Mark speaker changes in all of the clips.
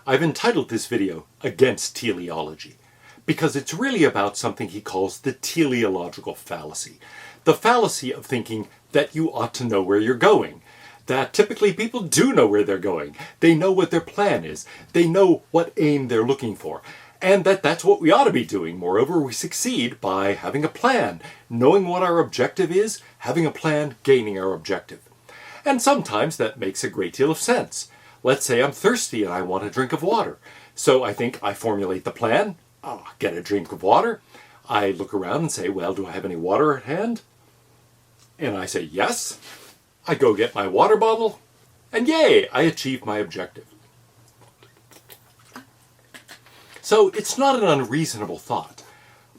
Speaker 1: I've entitled this video Against Teleology, because it's really about something he calls the teleological fallacy. The fallacy of thinking that you ought to know where you're going. That typically people do know where they're going. They know what their plan is. They know what aim they're looking for. And that's what we ought to be doing. Moreover, we succeed by having a plan, knowing what our objective is, having a plan, gaining our objective. And sometimes that makes a great deal of sense. Let's say I'm thirsty and I want a drink of water. So I think I formulate the plan, get a drink of water. I look around and say, well, do I have any water at hand? And I say, yes. I go get my water bottle, and yay, I achieved my objective. So it's not an unreasonable thought.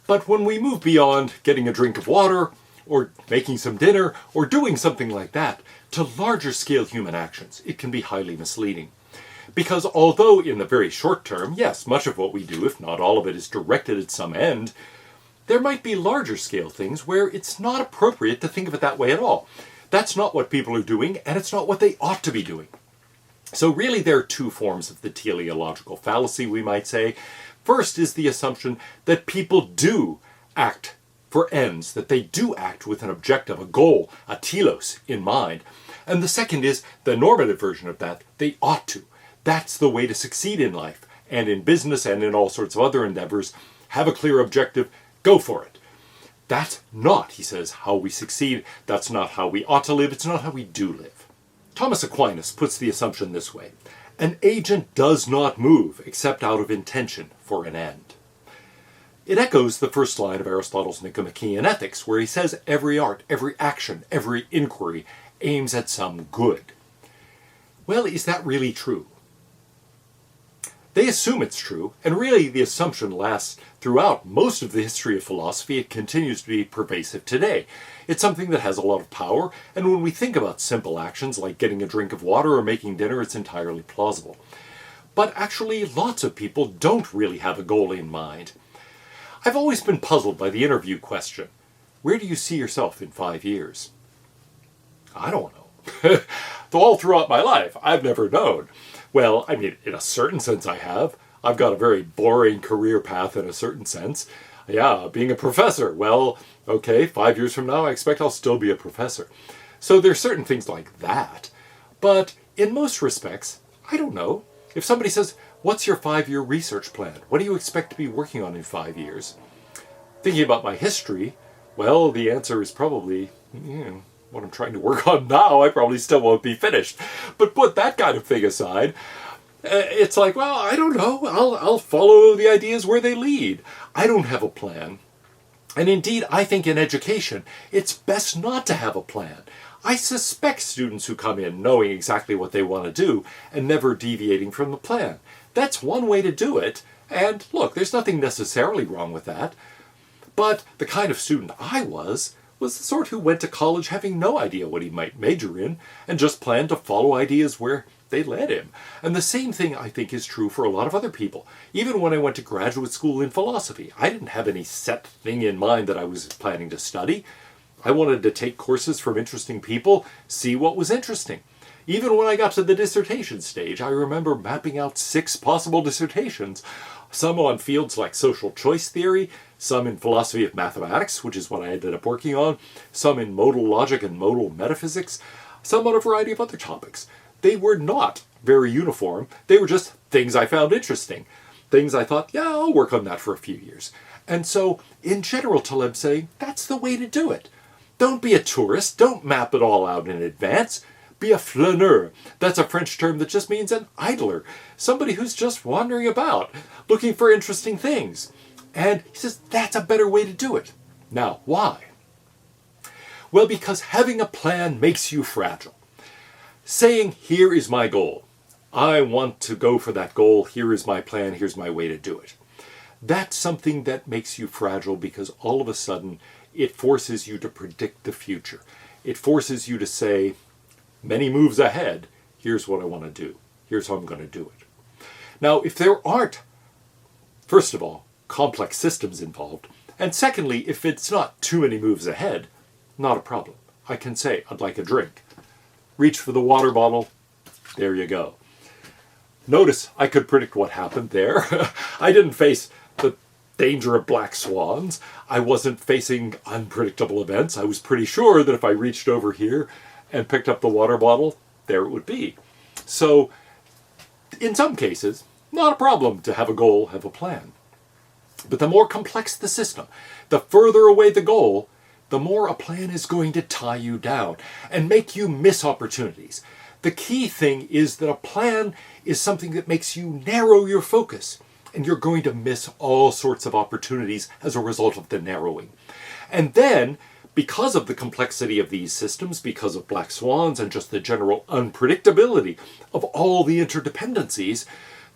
Speaker 1: But when we move beyond getting a drink of water, or making some dinner, or doing something like that, to larger scale human actions, it can be highly misleading. Because although in the very short term, yes, much of what we do, if not all of it, is directed at some end, there might be larger scale things where it's not appropriate to think of it that way at all. That's not what people are doing, and it's not what they ought to be doing. So really there are two forms of the teleological fallacy, we might say. First is the assumption that people do act for ends, that they do act with an objective, a goal, a telos in mind. And the second is the normative version of that, they ought to. That's the way to succeed in life, and in business and in all sorts of other endeavors. Have a clear objective, go for it. That's not, he says, how we succeed. That's not how we ought to live. It's not how we do live. Thomas Aquinas puts the assumption this way. An agent does not move except out of intention for an end. It echoes the first line of Aristotle's Nicomachean Ethics, where he says every art, every action, every inquiry aims at some good. Well, is that really true? They assume it's true, and really the assumption lasts throughout most of the history of philosophy. It continues to be pervasive today. It's something that has a lot of power, and when we think about simple actions like getting a drink of water or making dinner, it's entirely plausible. But actually, lots of people don't really have a goal in mind. I've always been puzzled by the interview question. Where do you see yourself in 5 years? I don't know. All throughout my life, I've never known. Well, I mean, in a certain sense I have. I've got a very boring career path in a certain sense. Yeah, being a professor. Well, okay, 5 years from now I expect I'll still be a professor. So there's certain things like that. But in most respects, I don't know. If somebody says, what's your 5-year research plan? What do you expect to be working on in 5 years? Thinking about my history, well, the answer is probably, what I'm trying to work on now, I probably still won't be finished. But put that kind of thing aside, it's like, well, I don't know. I'll follow the ideas where they lead. I don't have a plan. And indeed, I think in education, it's best not to have a plan. I suspect students who come in knowing exactly what they want to do and never deviating from the plan. That's one way to do it. And look, there's nothing necessarily wrong with that. But the kind of student I was the sort who went to college having no idea what he might major in and just planned to follow ideas where they led him. And the same thing, I think, is true for a lot of other people. Even when I went to graduate school in philosophy, I didn't have any set thing in mind that I was planning to study. I wanted to take courses from interesting people, see what was interesting. Even when I got to the dissertation stage, I remember mapping out 6 possible dissertations, some on fields like social choice theory, some in philosophy of mathematics, which is what I ended up working on, some in modal logic and modal metaphysics, some on a variety of other topics. They were not very uniform. They were just things I found interesting. Things I thought, yeah, I'll work on that for a few years. And so, in general, Taleb's saying, that's the way to do it. Don't be a tourist. Don't map it all out in advance. Be a flâneur. That's a French term that just means an idler. Somebody who's just wandering about, looking for interesting things. And he says, that's a better way to do it. Now, why? Well, because having a plan makes you fragile. Saying, here is my goal. I want to go for that goal. Here is my plan. Here's my way to do it. That's something that makes you fragile because all of a sudden it forces you to predict the future. It forces you to say, many moves ahead, here's what I want to do. Here's how I'm going to do it. Now, if there aren't, first of all, complex systems involved, and secondly, if it's not too many moves ahead, not a problem. I can say, I'd like a drink. Reach for the water bottle, there you go. Notice I could predict what happened there. I didn't face the danger of black swans. I wasn't facing unpredictable events. I was pretty sure that if I reached over here and picked up the water bottle, there it would be. So, in some cases, not a problem to have a goal, have a plan. But the more complex the system, the further away the goal, the more a plan is going to tie you down and make you miss opportunities. The key thing is that a plan is something that makes you narrow your focus, and you're going to miss all sorts of opportunities as a result of the narrowing. And then, because of the complexity of these systems, because of black swans and just the general unpredictability of all the interdependencies,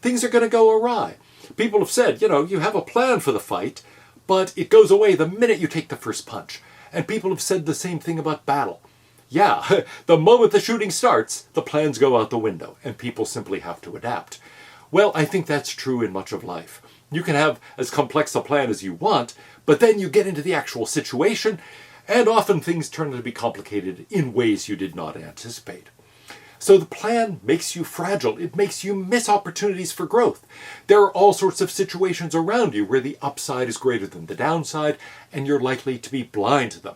Speaker 1: things are going to go awry. People have said, you have a plan for the fight, but it goes away the minute you take the first punch. And people have said the same thing about battle. Yeah, the moment the shooting starts, the plans go out the window, and people simply have to adapt. Well, I think that's true in much of life. You can have as complex a plan as you want, but then you get into the actual situation, and often things turn out to be complicated in ways you did not anticipate. So the plan makes you fragile. It makes you miss opportunities for growth. There are all sorts of situations around you where the upside is greater than the downside, and you're likely to be blind to them.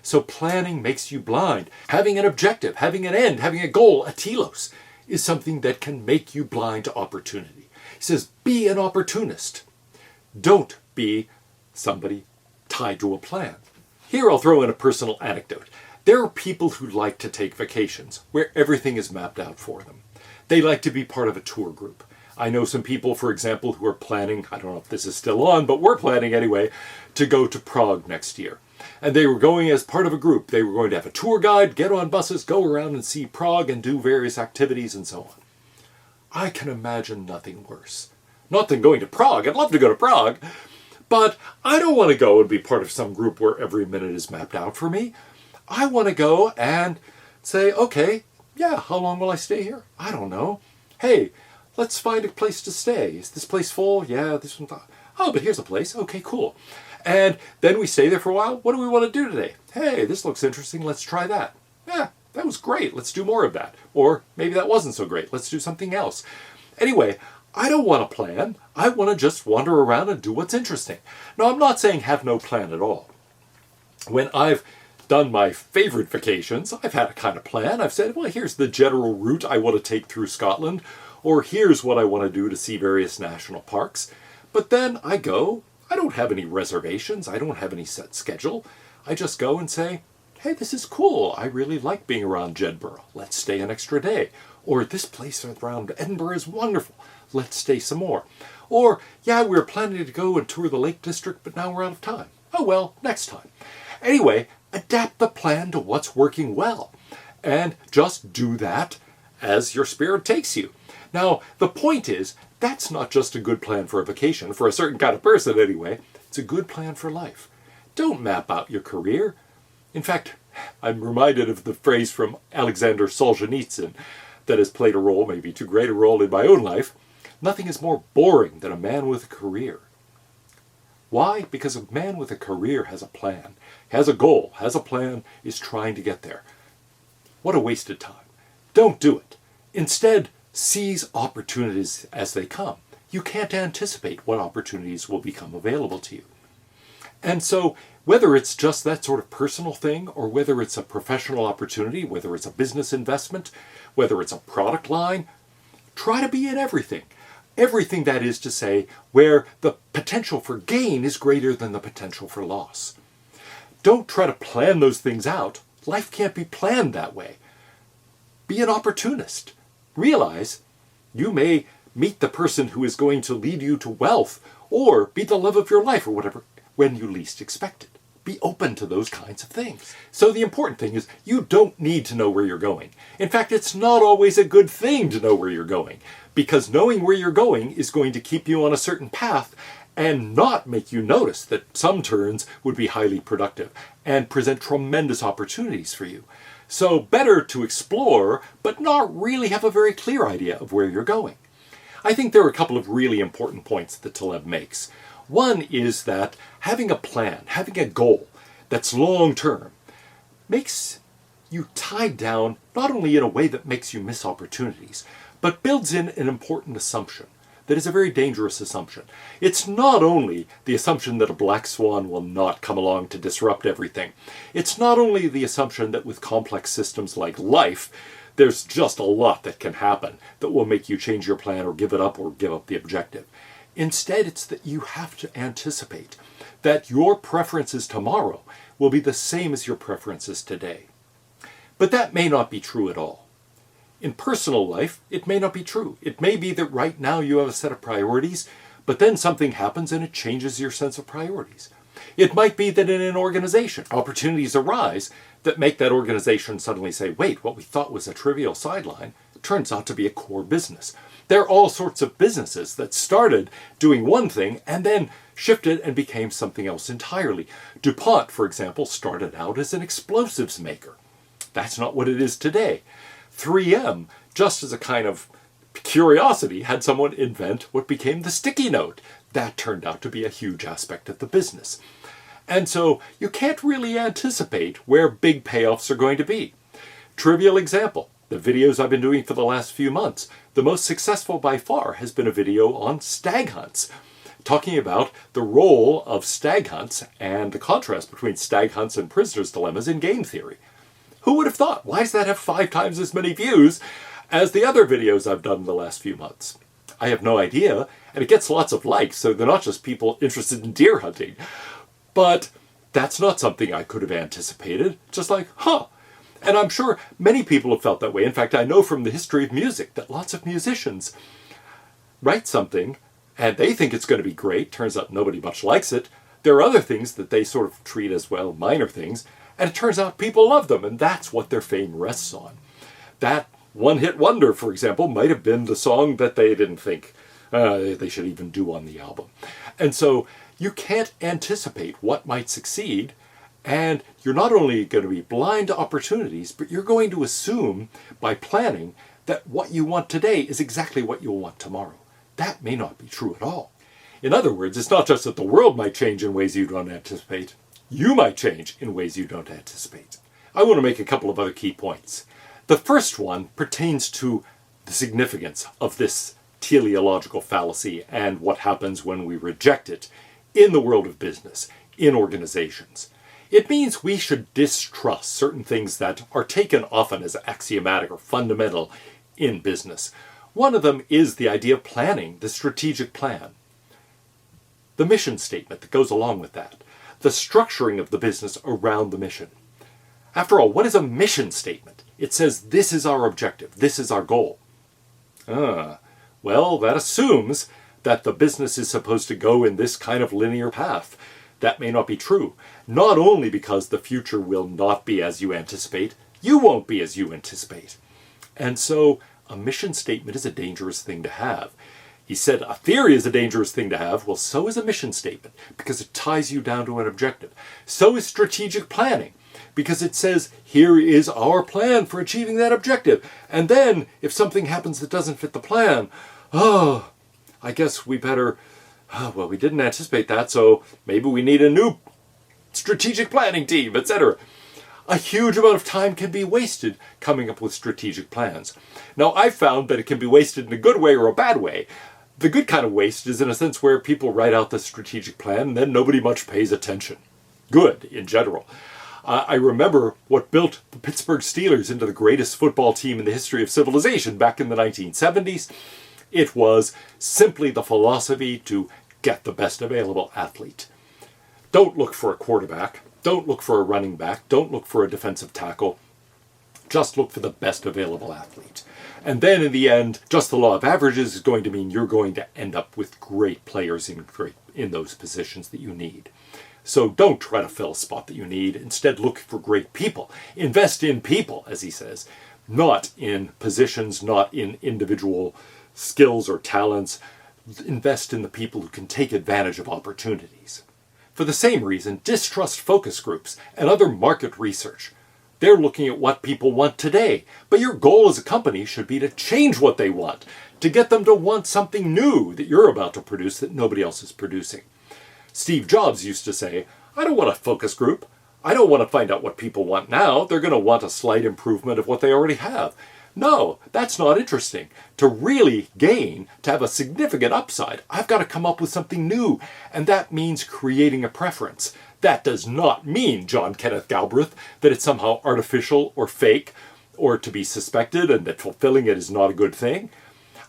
Speaker 1: So planning makes you blind. Having an objective, having an end, having a goal, a telos, is something that can make you blind to opportunity. He says, be an opportunist. Don't be somebody tied to a plan. Here I'll throw in a personal anecdote. There are people who like to take vacations where everything is mapped out for them. They like to be part of a tour group. I know some people, for example, who are planning, I don't know if this is still on, but we're planning anyway, to go to Prague next year. And they were going as part of a group. They were going to have a tour guide, get on buses, go around and see Prague and do various activities and so on. I can imagine nothing worse. Not than going to Prague. I'd love to go to Prague. But I don't want to go and be part of some group where every minute is mapped out for me. I want to go and say, okay, yeah, how long will I stay here? I don't know. Hey, let's find a place to stay. Is this place full? Yeah, this one's... Oh, but here's a place. Okay, cool. And then we stay there for a while. What do we want to do today? Hey, this looks interesting. Let's try that. Yeah, that was great. Let's do more of that. Or maybe that wasn't so great. Let's do something else. Anyway, I don't want a plan. I want to just wander around and do what's interesting. Now, I'm not saying have no plan at all. When I've done my favorite vacations, I've had a kind of plan. I've said, well, here's the general route I want to take through Scotland, or here's what I want to do to see various national parks. But then I go, I don't have any reservations, I don't have any set schedule. I just go and say, hey, this is cool. I really like being around Jedburgh. Let's stay an extra day. Or this place around Edinburgh is wonderful. Let's stay some more. Or, yeah, we were planning to go and tour the Lake District, but now we're out of time. Oh, well, next time. Anyway, adapt the plan to what's working well. And just do that as your spirit takes you. Now, the point is, that's not just a good plan for a vacation, for a certain kind of person anyway. It's a good plan for life. Don't map out your career. In fact, I'm reminded of the phrase from Alexander Solzhenitsyn that has played a role, maybe too great a role in my own life. Nothing is more boring than a man with a career. Why? Because a man with a career has a plan, has a goal, has a plan, is trying to get there. What a wasted time. Don't do it. Instead, seize opportunities as they come. You can't anticipate what opportunities will become available to you. And so, whether it's just that sort of personal thing, or whether it's a professional opportunity, whether it's a business investment, whether it's a product line, try to be in everything. Everything, that is to say, where the potential for gain is greater than the potential for loss. Don't try to plan those things out. Life can't be planned that way. Be an opportunist. Realize you may meet the person who is going to lead you to wealth, or be the love of your life, or whatever, when you least expect it. Be open to those kinds of things. So the important thing is, you don't need to know where you're going. In fact, it's not always a good thing to know where you're going, because knowing where you're going is going to keep you on a certain path and not make you notice that some turns would be highly productive and present tremendous opportunities for you. So better to explore, but not really have a very clear idea of where you're going. I think there are a couple of really important points that Taleb makes. One is that having a plan, having a goal that's long-term, makes you tied down not only in a way that makes you miss opportunities, but builds in an important assumption that is a very dangerous assumption. It's not only the assumption that a black swan will not come along to disrupt everything. It's not only the assumption that with complex systems like life, there's just a lot that can happen that will make you change your plan or give it up or give up the objective. Instead, it's that you have to anticipate that your preferences tomorrow will be the same as your preferences today. But that may not be true at all. In personal life, it may not be true. It may be that right now you have a set of priorities, but then something happens and it changes your sense of priorities. It might be that in an organization, opportunities arise that make that organization suddenly say, wait, what we thought was a trivial sideline turns out to be a core business. There are all sorts of businesses that started doing one thing and then shifted and became something else entirely. DuPont, for example, started out as an explosives maker. That's not what it is today. 3M, just as a kind of curiosity, had someone invent what became the sticky note. That turned out to be a huge aspect of the business. And so you can't really anticipate where big payoffs are going to be. Trivial example, the videos I've been doing for the last few months, the most successful by far has been a video on stag hunts, talking about the role of stag hunts and the contrast between stag hunts and prisoners' dilemmas in game theory. Who would have thought? Why does that have 5 times as many views as the other videos I've done in the last few months? I have no idea, and it gets lots of likes, so they're not just people interested in deer hunting. But that's not something I could have anticipated, just like, huh. And I'm sure many people have felt that way. In fact, I know from the history of music that lots of musicians write something, and they think it's going to be great. Turns out nobody much likes it. There are other things that they sort of treat as, well, minor things, and it turns out people love them, and that's what their fame rests on. That one-hit wonder, for example, might have been the song that they didn't think they should even do on the album. And so you can't anticipate what might succeed, and you're not only going to be blind to opportunities, but you're going to assume by planning that what you want today is exactly what you'll want tomorrow. That may not be true at all. In other words, it's not just that the world might change in ways you don't anticipate. You might change in ways you don't anticipate. I want to make a couple of other key points. The first one pertains to the significance of this teleological fallacy and what happens when we reject it in the world of business, in organizations. It means we should distrust certain things that are taken often as axiomatic or fundamental in business. One of them is the idea of planning, the strategic plan. The mission statement that goes along with that. The structuring of the business around the mission. After all, what is a mission statement? It says this is our objective, this is our goal. Well, that assumes that the business is supposed to go in this kind of linear path. That may not be true. Not only because the future will not be as you anticipate, you won't be as you anticipate. And so a mission statement is a dangerous thing to have. He said a theory is a dangerous thing to have. Well, so is a mission statement, because it ties you down to an objective. So is strategic planning, because it says, here is our plan for achieving that objective. And then, if something happens that doesn't fit the plan, I guess we better, well, we didn't anticipate that, so maybe we need a new strategic planning team, etc. A huge amount of time can be wasted coming up with strategic plans. Now, I've found that it can be wasted in a good way or a bad way. The good kind of waste is in a sense where people write out the strategic plan and then nobody much pays attention. Good, in general. I remember what built the Pittsburgh Steelers into the greatest football team in the history of civilization back in the 1970s. It was simply the philosophy to get the best available athlete. Don't look for a quarterback. Don't look for a running back. Don't look for a defensive tackle. Just look for the best available athlete. And then in the end, just the law of averages is going to mean you're going to end up with great players in those positions that you need. So don't try to fill a spot that you need. Instead, look for great people. Invest in people, as he says, not in positions, not in individual skills or talents. Invest in the people who can take advantage of opportunities. For the same reason, distrust focus groups and other market research. They're looking at what people want today, but your goal as a company should be to change what they want, to get them to want something new that you're about to produce that nobody else is producing. Steve Jobs used to say, I don't want a focus group. I don't want to find out what people want now. They're going to want a slight improvement of what they already have. No, that's not interesting. To really gain, to have a significant upside, I've got to come up with something new, and that means creating a preference. That does not mean, John Kenneth Galbraith, that it's somehow artificial or fake or to be suspected and that fulfilling it is not a good thing.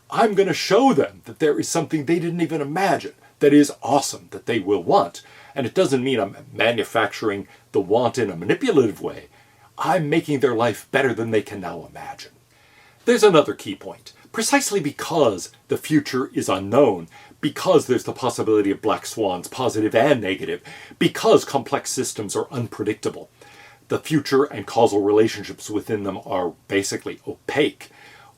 Speaker 1: I'm going to show them that there is something they didn't even imagine that is awesome, that they will want. And it doesn't mean I'm manufacturing the want in a manipulative way. I'm making their life better than they can now imagine. There's another key point. Precisely because the future is unknown, because there's the possibility of black swans, positive and negative, because complex systems are unpredictable, the future and causal relationships within them are basically opaque.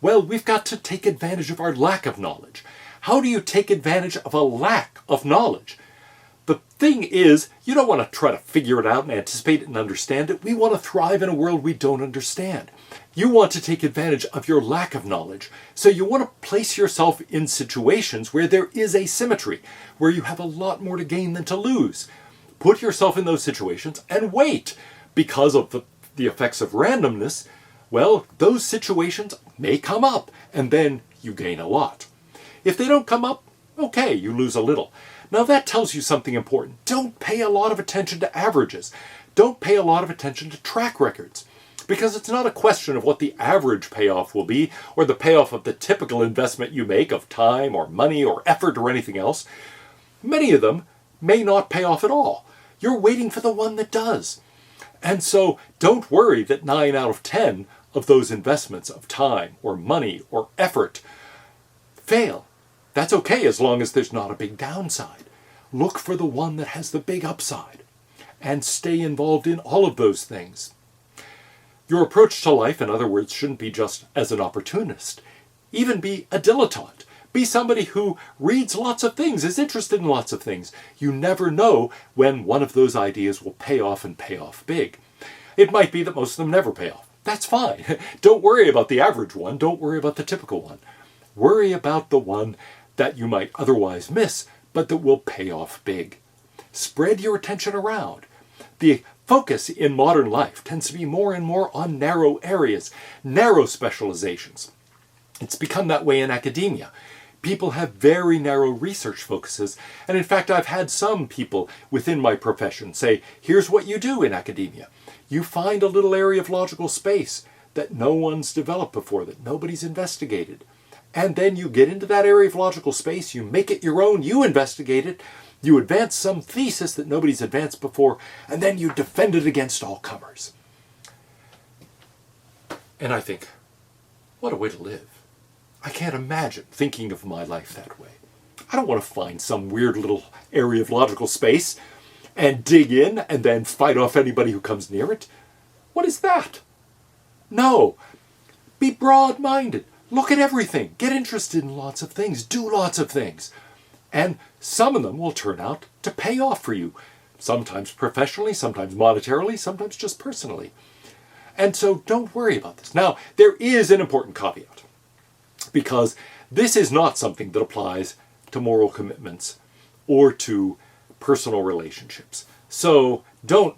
Speaker 1: Well, we've got to take advantage of our lack of knowledge. How do you take advantage of a lack of knowledge? The thing is, you don't want to try to figure it out and anticipate it and understand it. We want to thrive in a world we don't understand. You want to take advantage of your lack of knowledge. So you want to place yourself in situations where there is asymmetry, where you have a lot more to gain than to lose. Put yourself in those situations and wait. Because of the effects of randomness, well, those situations may come up, and then you gain a lot. If they don't come up, okay, you lose a little. Now that tells you something important. Don't pay a lot of attention to averages. Don't pay a lot of attention to track records. Because it's not a question of what the average payoff will be, or the payoff of the typical investment you make of time or money or effort or anything else. Many of them may not pay off at all. You're waiting for the one that does. And so don't worry that 9 out of 10 of those investments of time or money or effort fail. That's okay as long as there's not a big downside. Look for the one that has the big upside and stay involved in all of those things. Your approach to life, in other words, shouldn't be just as an opportunist. Even be a dilettante. Be somebody who reads lots of things, is interested in lots of things. You never know when one of those ideas will pay off and pay off big. It might be that most of them never pay off. That's fine. Don't worry about the average one. Don't worry about the typical one. Worry about the one that you might otherwise miss, but that will pay off big. Spread your attention around. The focus in modern life tends to be more and more on narrow areas, narrow specializations. It's become that way in academia. People have very narrow research focuses, and in fact I've had some people within my profession say, here's what you do in academia. You find a little area of logical space that no one's developed before, that nobody's investigated. And then you get into that area of logical space, you make it your own, you investigate it, you advance some thesis that nobody's advanced before, and then you defend it against all comers. And I think, what a way to live. I can't imagine thinking of my life that way. I don't want to find some weird little area of logical space and dig in and then fight off anybody who comes near it. What is that? No. Be broad-minded. Look at everything. Get interested in lots of things. Do lots of things. And some of them will turn out to pay off for you. Sometimes professionally, sometimes monetarily, sometimes just personally. And so don't worry about this. Now, there is an important caveat. Because this is not something that applies to moral commitments or to personal relationships. So don't,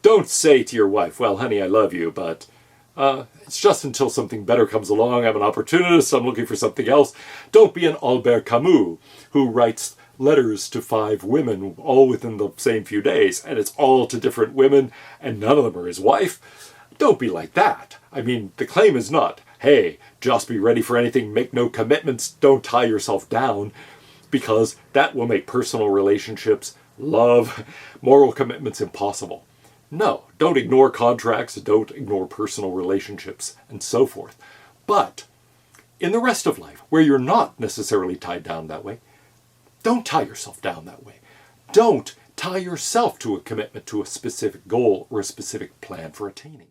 Speaker 1: don't say to your wife, well, honey, I love you, but it's just until something better comes along. I'm an opportunist. I'm looking for something else. Don't be an Albert Camus who writes letters to 5 women all within the same few days, and it's all to different women, and none of them are his wife. Don't be like that. I mean, the claim is not, hey, just be ready for anything, make no commitments, don't tie yourself down, because that will make personal relationships, love, moral commitments impossible. No, don't ignore contracts, don't ignore personal relationships, and so forth. But in the rest of life, where you're not necessarily tied down that way, don't tie yourself down that way. Don't tie yourself to a commitment to a specific goal or a specific plan for attaining it.